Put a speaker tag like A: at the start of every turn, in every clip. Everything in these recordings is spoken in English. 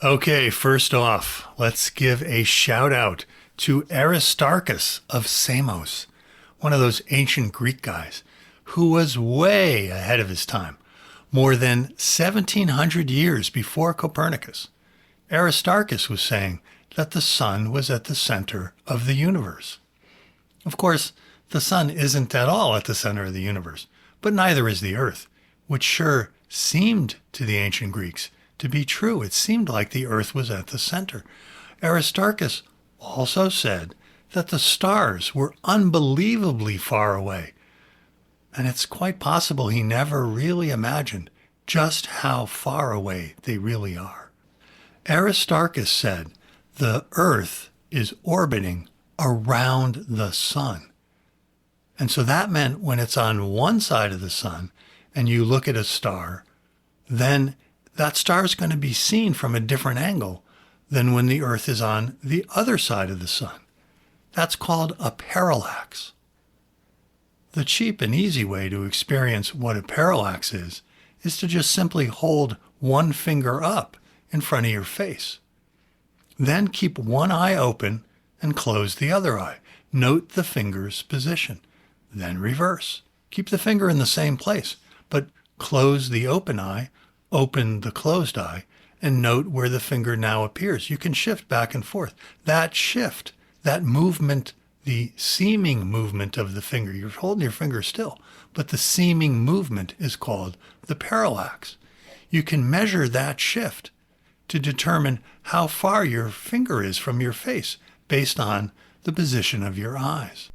A: Okay, first off, let's give a shout out to Aristarchus of Samos, one of those ancient Greek guys who was way ahead of his time, more than 1700 years before Copernicus. Aristarchus was saying that the sun was at the center of the universe. Of course, the sun isn't at all at the center of the universe, but neither is the earth, which sure seemed to the ancient Greeks to be true. It seemed like the earth was at the center. Aristarchus also said that the stars were unbelievably far away, and it's quite possible he never really imagined just how far away they really are. Aristarchus said the earth is orbiting around the sun. And so that meant when it's on one side of the sun and you look at a star, then that star is going to be seen from a different angle than when the earth is on the other side of the sun. That's called a parallax. The cheap and easy way to experience what a parallax is to just simply hold one finger up in front of your face. Then keep one eye open and close the other eye. Note the finger's position. Then reverse. Keep the finger in the same place, but close the open eye, open the closed eye, and note where the finger now appears. You can shift back and forth. That shift, that movement, the seeming movement of the finger, you're holding your finger still, but the seeming movement is called the parallax. You can measure that shift to determine how far your finger is from your face based on the position of your eyes.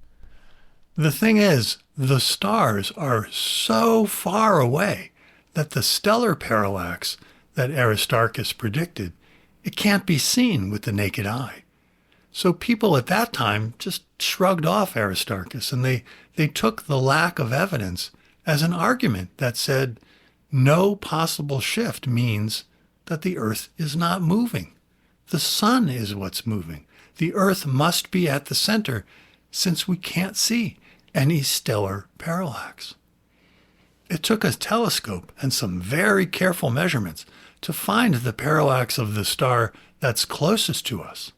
A: The thing is, the stars are so far away that the stellar parallax that Aristarchus predicted, it can't be seen with the naked eye. So people at that time just shrugged off Aristarchus, and they took the lack of evidence as an argument that said no possible shift means that the earth is not moving. The sun is what's moving. The earth must be at the center since we can't see any stellar parallax. It took a telescope and some very careful measurements to find the parallax of the star that's closest to us.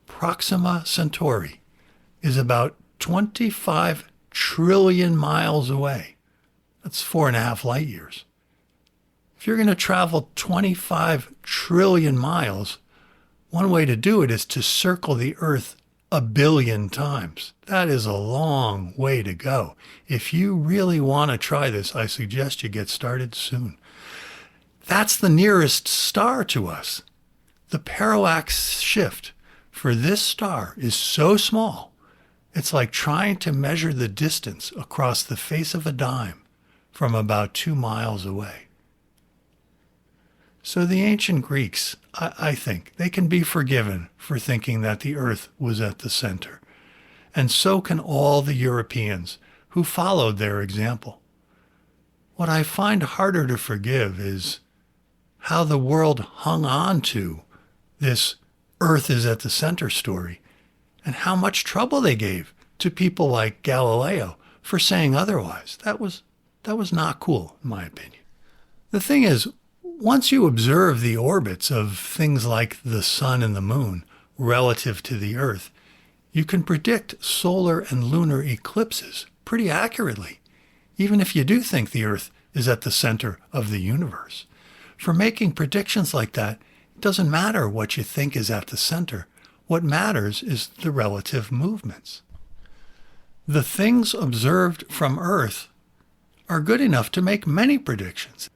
A: Proxima Centauri is about 25 trillion miles away. That's 4.5 light years. If you're going to travel 25 trillion miles, one way to do it is to circle the Earth 1 billion times. That is a long way to go. If you really want to try this, I suggest you get started soon. That's the nearest star to us. The parallax shift for this star is so small, it's like trying to measure the distance across the face of a dime from about 2 miles away. So the ancient Greeks, I think, they can be forgiven for thinking that the earth was at the center. And so can all the Europeans who followed their example. What I find harder to forgive is how the world hung on to this earth is at the center story, and how much trouble they gave to people like Galileo for saying otherwise. That was not cool, in my opinion. The thing is, once you observe the orbits of things like the sun and the moon relative to the earth, you can predict solar and lunar eclipses pretty accurately, even if you do think the earth is at the center of the universe. For making predictions like that, it doesn't matter what you think is at the center. What matters is the relative movements. The things observed from Earth are good enough to make many predictions.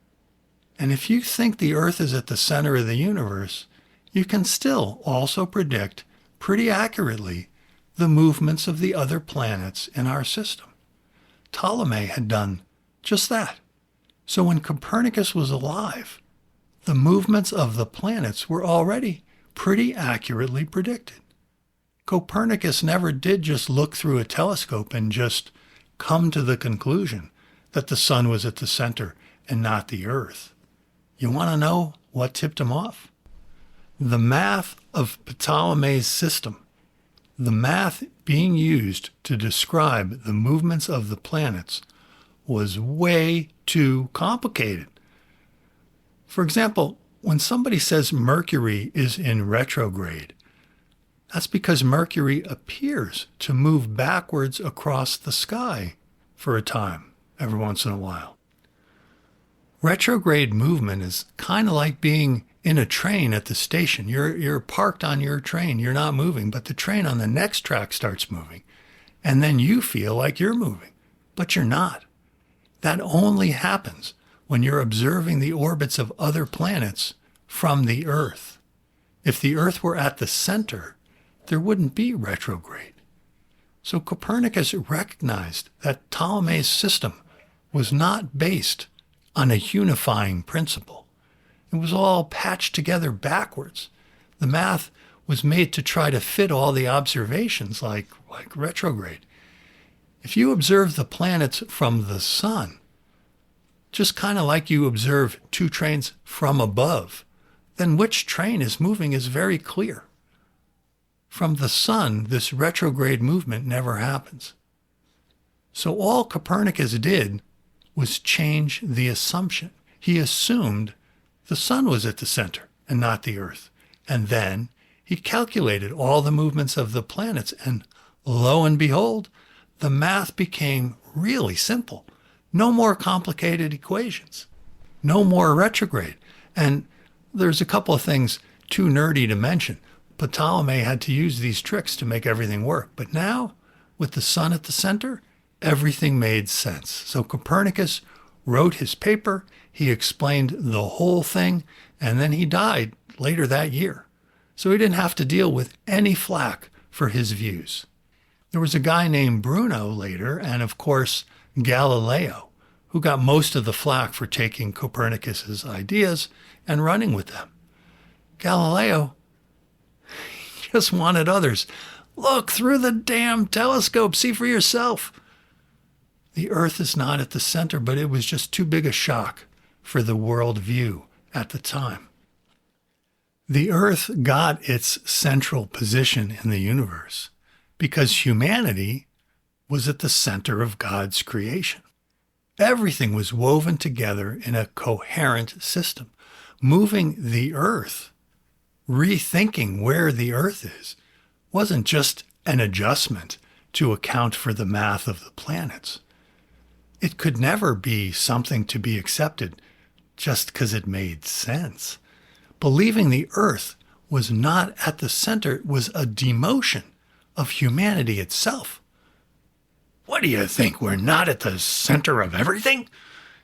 A: And if you think the Earth is at the center of the universe, you can still also predict pretty accurately the movements of the other planets in our system. Ptolemy had done just that. So when Copernicus was alive, the movements of the planets were already pretty accurately predicted. Copernicus never did just look through a telescope and just come to the conclusion that the sun was at the center and not the earth. You want to know what tipped him off? The math of Ptolemy's system, the math being used to describe the movements of the planets, was way too complicated. For example, when somebody says Mercury is in retrograde, that's because Mercury appears to move backwards across the sky for a time, every once in a while. Retrograde movement is kind of like being in a train at the station. You're parked on your train, you're not moving, but the train on the next track starts moving. And then you feel like you're moving, but you're not. That only happens when you're observing the orbits of other planets from the Earth. If the Earth were at the center, there wouldn't be retrograde. So Copernicus recognized that Ptolemy's system was not based on a unifying principle. It was all patched together backwards. The math was made to try to fit all the observations like retrograde. If you observe the planets from the sun, just kind of like you observe two trains from above, then which train is moving is very clear. From the sun, this retrograde movement never happens. So all Copernicus did was change the assumption. He assumed the sun was at the center and not the Earth. And then he calculated all the movements of the planets, and lo and behold, the math became really simple. No more complicated equations. No more retrograde. And there's a couple of things too nerdy to mention. But Ptolemy had to use these tricks to make everything work. But now, with the sun at the center, everything made sense. So Copernicus wrote his paper, he explained the whole thing, and then he died later that year. So he didn't have to deal with any flack for his views. There was a guy named Bruno later, and of course Galileo, who got most of the flack for taking Copernicus's ideas and running with them. Galileo just wanted others. Look through the damn telescope, see for yourself. The Earth is not at the center, but it was just too big a shock for the world view at the time. The Earth got its central position in the universe because humanity was at the center of God's creation. Everything was woven together in a coherent system. Moving the Earth, rethinking where the Earth is, wasn't just an adjustment to account for the math of the planets. It could never be something to be accepted just because it made sense. Believing the Earth was not at the center was a demotion of humanity itself. What do you think? We're not at the center of everything?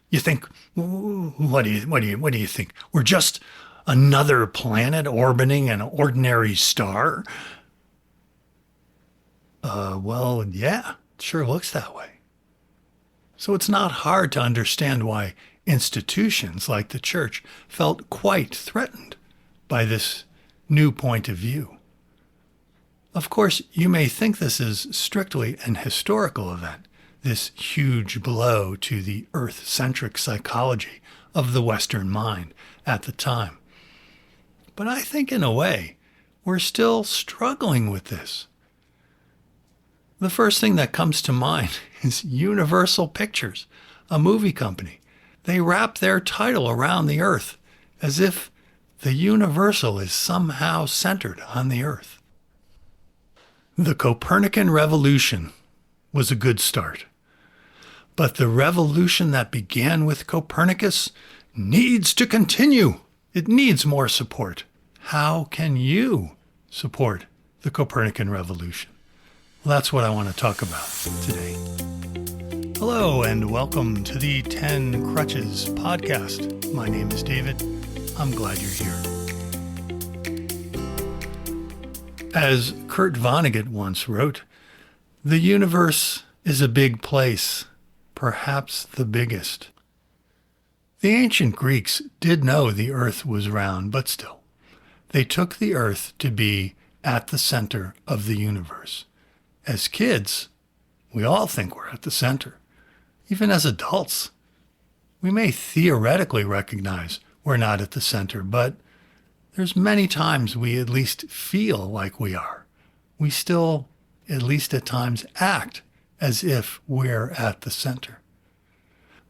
A: You think, what do you think? We're just another planet orbiting an ordinary star? Well, yeah, it sure looks that way. So it's not hard to understand why institutions like the church felt quite threatened by this new point of view. Of course, you may think this is strictly an historical event, this huge blow to the Earth-centric psychology of the Western mind at the time. But I think in a way, we're still struggling with this. The first thing that comes to mind is Universal Pictures, a movie company. They wrap their title around the Earth as if the universal is somehow centered on the Earth. The Copernican Revolution was a good start. But the revolution that began with Copernicus needs to continue. It needs more support. How can you support the Copernican Revolution? Well, that's what I want to talk about today. Hello, and welcome to the 10 Crutches podcast. My name is David. I'm glad you're here. As Kurt Vonnegut once wrote, the universe is a big place, perhaps the biggest. The ancient Greeks did know the earth was round, but still, they took the earth to be at the center of the universe. As kids, we all think we're at the center. Even as adults, we may theoretically recognize we're not at the center, but there's many times we at least feel like we are. We still, at least at times, act as if we're at the center.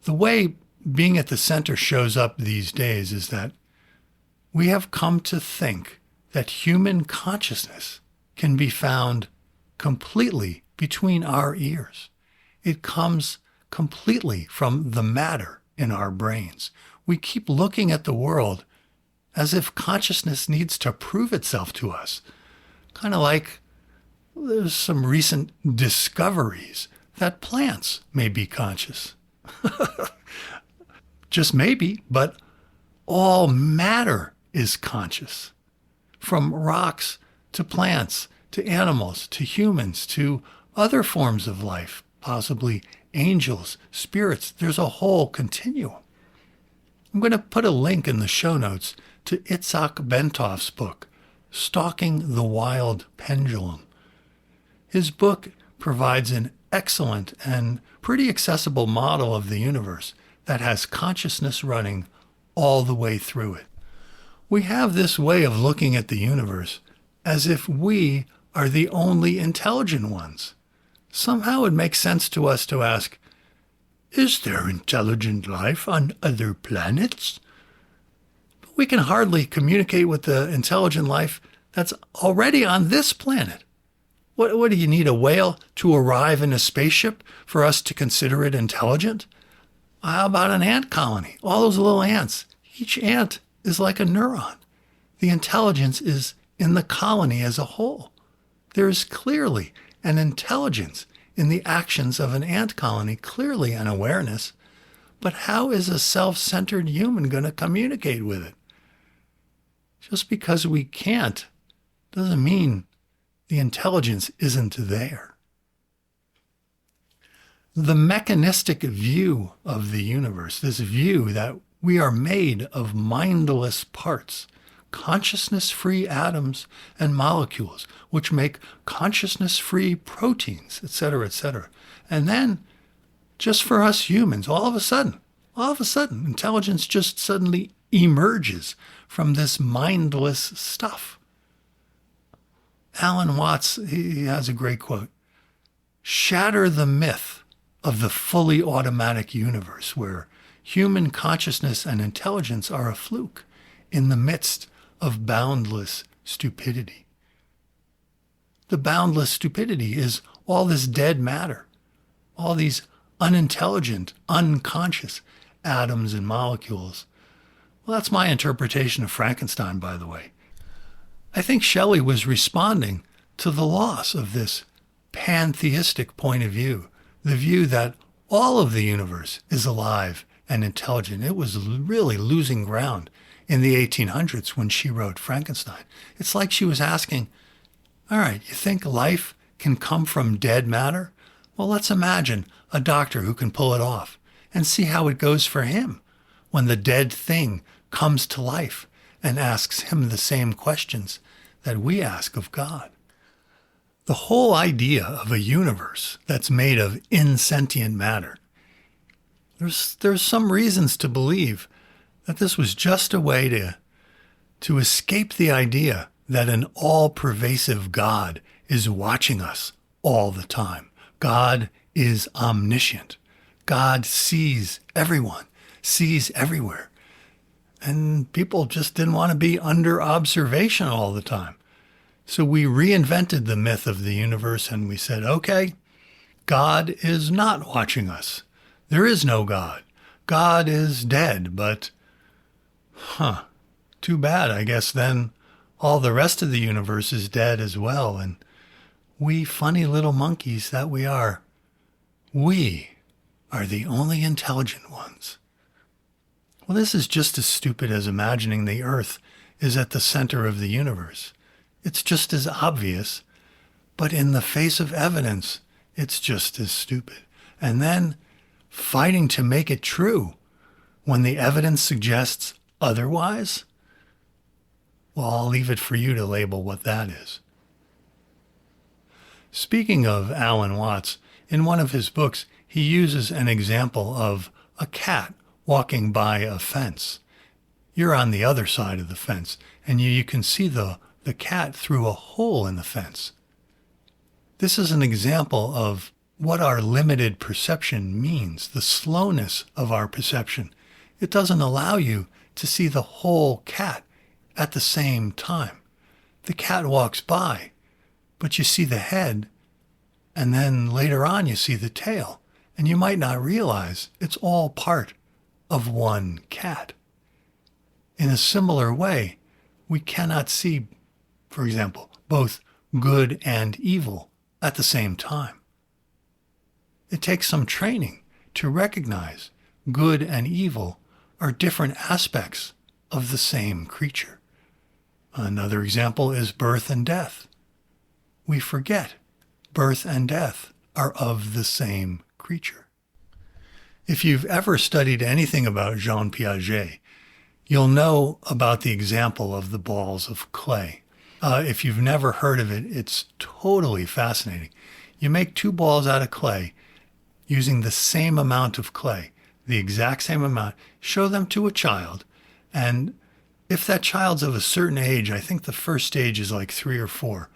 A: The way being at the center shows up these days is that we have come to think that human consciousness can be found completely between our ears. It comes completely from the matter in our brains. We keep looking at the world as if consciousness needs to prove itself to us. Kind of like there's some recent discoveries that plants may be conscious. Just maybe, but all matter is conscious. From rocks to plants to animals to humans to other forms of life, possibly angels, spirits. There's a whole continuum. I'm going to put a link in the show notes to Itzhak Bentoff's book, Stalking the Wild Pendulum. His book provides an excellent and pretty accessible model of the universe that has consciousness running all the way through it. We have this way of looking at the universe as if we are the only intelligent ones. Somehow it makes sense to us to ask, is there intelligent life on other planets? But we can hardly communicate with the intelligent life that's already on this planet. What do you need, a whale to arrive in a spaceship for us to consider it intelligent? How about an ant colony? All those little ants. Each ant is like a neuron. The intelligence is in the colony as a whole. There is clearly an intelligence in the actions of an ant colony, clearly an awareness. But how is a self-centered human going to communicate with it? Just because we can't doesn't mean the intelligence isn't there. The mechanistic view of the universe, this view that we are made of mindless parts, consciousness-free atoms and molecules, which make consciousness-free proteins, etc., etc. And then, just for us humans, all of a sudden, intelligence just suddenly emerges from this mindless stuff. Alan Watts, he has a great quote, "Shatter the myth of the fully automatic universe where human consciousness and intelligence are a fluke in the midst of boundless stupidity." The boundless stupidity is all this dead matter, all these unintelligent, unconscious atoms and molecules. Well, that's my interpretation of Frankenstein, by the way. I think Shelley was responding to the loss of this pantheistic point of view, the view that all of the universe is alive and intelligent. It was really losing ground in the 1800s when she wrote Frankenstein. It's like she was asking, all right, you think life can come from dead matter? Well, let's imagine a doctor who can pull it off and see how it goes for him when the dead thing comes to life and asks him the same questions that we ask of God. The whole idea of a universe that's made of insentient matter, there's some reasons to believe that this was just a way to escape the idea that an all-pervasive God is watching us all the time. God is omniscient. God sees everyone, sees everywhere. And people just didn't want to be under observation all the time. So we reinvented the myth of the universe and we said, okay, God is not watching us. There is no God. God is dead, but, too bad. I guess then all the rest of the universe is dead as well. And we funny little monkeys that we are the only intelligent ones. Well, this is just as stupid as imagining the Earth is at the center of the universe. It's just as obvious, but in the face of evidence, it's just as stupid. And then fighting to make it true when the evidence suggests otherwise? Well, I'll leave it for you to label what that is. Speaking of Alan Watts, in one of his books, he uses an example of a cat walking by a fence. You're on the other side of the fence, and you can see the cat through a hole in the fence. This is an example of what our limited perception means, the slowness of our perception. It doesn't allow you to see the whole cat at the same time. The cat walks by, but you see the head, and then later on you see the tail, and you might not realize it's all part of one cat. In a similar way, we cannot see, for example, both good and evil at the same time. It takes some training to recognize good and evil are different aspects of the same creature. Another example is birth and death. We forget birth and death are of the same creature. If you've ever studied anything about Jean Piaget, you'll know about the example of the balls of clay. If you've never heard of it, it's totally fascinating. You make two balls out of clay using the same amount of clay, the exact same amount, show them to a child, and if that child's of a certain age, I think the first stage is like 3 or 4,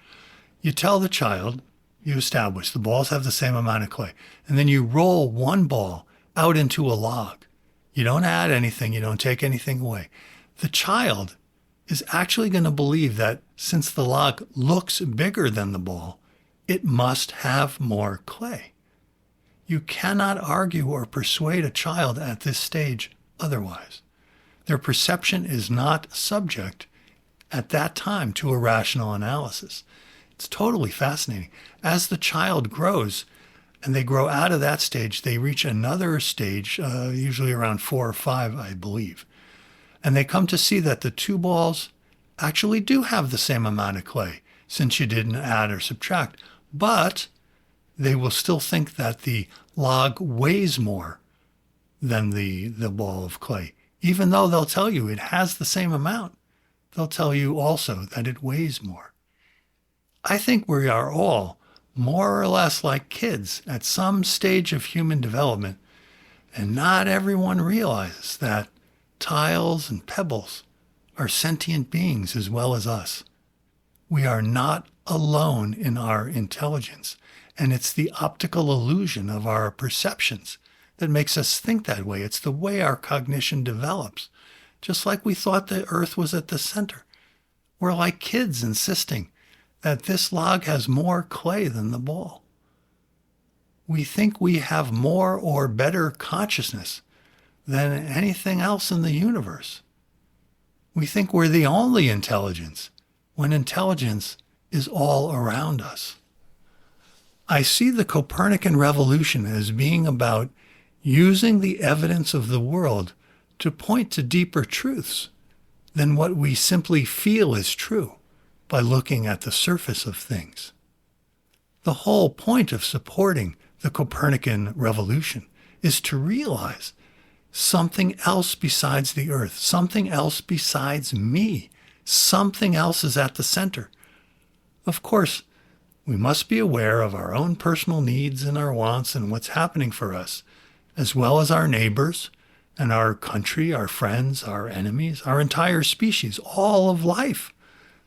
A: you tell the child, you establish the balls have the same amount of clay, and then you roll one ball out into a log. You don't add anything, you don't take anything away. The child is actually going to believe that since the log looks bigger than the ball, it must have more clay. You cannot argue or persuade a child at this stage otherwise. Their perception is not subject at that time to a rational analysis. It's totally fascinating. As the child grows and they grow out of that stage, they reach another stage, usually around 4 or 5, I believe. And they come to see that the two balls actually do have the same amount of clay, since you didn't add or subtract. But they will still think that the log weighs more than the ball of clay. Even though they'll tell you it has the same amount, they'll tell you also that it weighs more. I think we are all more or less like kids at some stage of human development, and not everyone realizes that tiles and pebbles are sentient beings as well as us. We are not alone in our intelligence, and it's the optical illusion of our perceptions that makes us think that way. It's the way our cognition develops. Just like we thought the earth was at the center. We're like kids insisting that this log has more clay than the ball. We think we have more or better consciousness than anything else in the universe. We think we're the only intelligence, when intelligence is all around us. I see the Copernican Revolution as being about using the evidence of the world to point to deeper truths than what we simply feel is true by looking at the surface of things. The whole point of supporting the Copernican Revolution is to realize something else besides the earth, something else besides me, something else is at the center. Of course, we must be aware of our own personal needs and our wants and what's happening for us, as well as our neighbors and our country, our friends, our enemies, our entire species, all of life.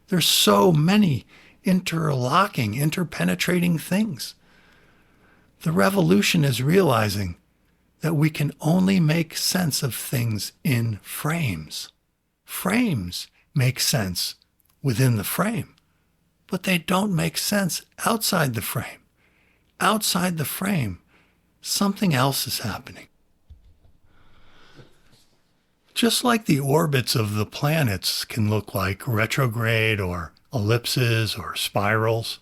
A: There's so many interlocking, interpenetrating things. The revolution is realizing that we can only make sense of things in frames. Frames make sense within the frame, but they don't make sense outside the frame. Outside the frame, something else is happening. Just like the orbits of the planets can look like retrograde or ellipses or spirals,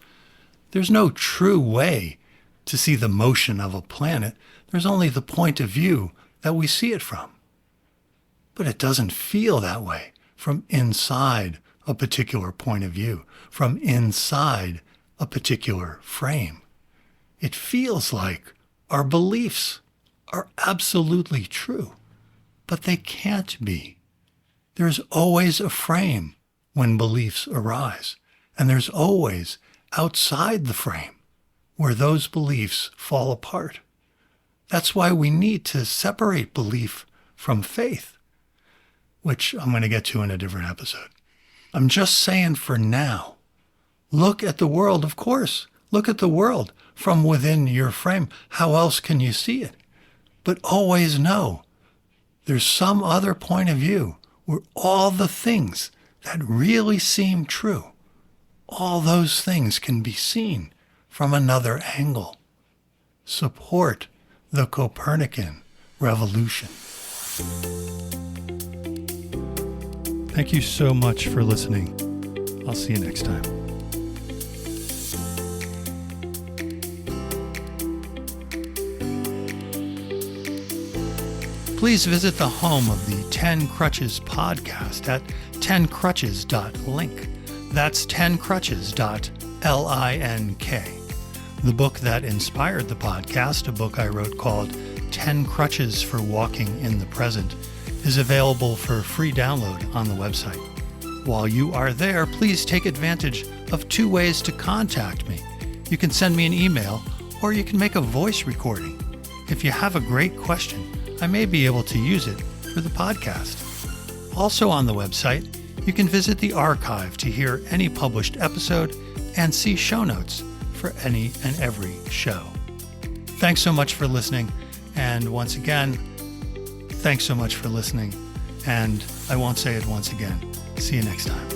A: there's no true way to see the motion of a planet. There's only the point of view that we see it from. But it doesn't feel that way from inside a particular point of view, from inside a particular frame. It feels like our beliefs are absolutely true, but they can't be. There's always a frame when beliefs arise, and there's always outside the frame where those beliefs fall apart. That's why we need to separate belief from faith, which I'm going to get to in a different episode. I'm just saying for now, look at the world, of course. Look at the world from within your frame. How else can you see it? But always know there's some other point of view where all the things that really seem true, all those things can be seen from another angle. Support the Copernican Revolution. Thank you so much for listening. I'll see you next time. Please visit the home of the 10 Crutches podcast at 10crutches.link. That's 10crutches.link. The book that inspired the podcast, a book I wrote called 10 Crutches for Walking in the Present, is available for free download on the website. While you are there, please take advantage of 2 ways to contact me. You can send me an email, or you can make a voice recording. If you have a great question, I may be able to use it for the podcast. Also on the website, you can visit the archive to hear any published episode and see show notes for any and every show. Thanks so much for listening. And once again, thanks so much for listening. And I won't say it once again. See you next time.